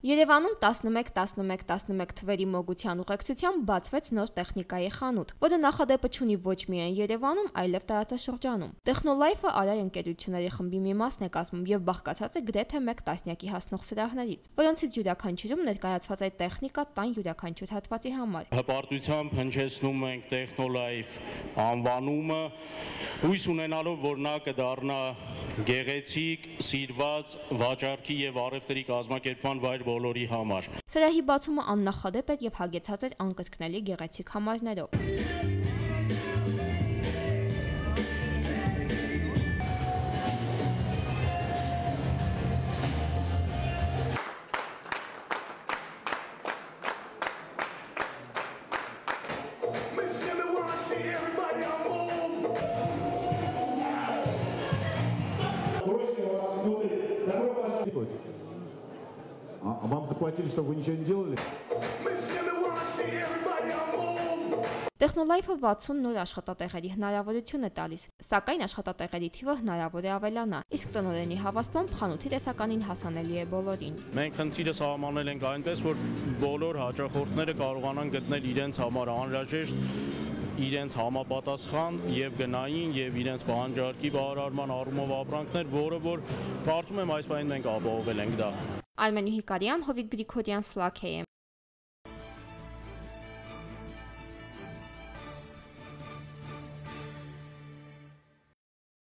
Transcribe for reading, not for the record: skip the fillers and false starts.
Երևանում 11-11-11 թվերի մոգության ուղեկցությամբ բացվեց նոր տեխնիկայի խանութ, որը նախադեպը չունի ոչ միայն Երևանում, այլև տարածաշրջանում։ Տեխնոլայֆը Արայ ընկերությունների խմբի մի մասն է կազմում եւ բաղկացած է գրեթե 1 տասնյակի հասնող սրահներից, որոնցից յուրաքանչյուրում ներկայացված է տեխնիկա տան յուրաքանչյուր հատվածի համար։ Հպարտությամբ հնչեցնում ենք Տեխնոլայֆ անվանումը, հույս ունենալով, որ նա կդառնա գեղեցիկ, սիրված, վաճառքի եւ առևտրի կազմակերպման վայր բոլորի համար։ Սրահի բացումը աննախադեպ էր եւ հագեցած էր անկրկնելի գեղեցիկ համարներով։ А вам заплатили, чтобы вы ничего не делали? Տեխնոլայֆը 60 նոր աշխատատեղերի հնարավորություն է տալիս, սակայն աշխատատեղերի թիվը հնարավոր է ավելանա, իսկ տնօրենի հավաստմամբ խանութի տեսականին հասանելի է բոլորին։ Մենք խնդիրը սահմանել ենք այնպես, որ բոլոր հաճախորդները կարողանան գտնել իրենց համար անհրաժեշտ, իրենց համապատասխան եւ գնային եւ իրենց պահանջարկի բավարարման առումով ապրանքներ, որը որ կարծում եմ այս պահին մենք ապահովել ենք դա։ Արմեն Հիկարյան, Հովիկ Գրիգորյան, Սլաքեյ։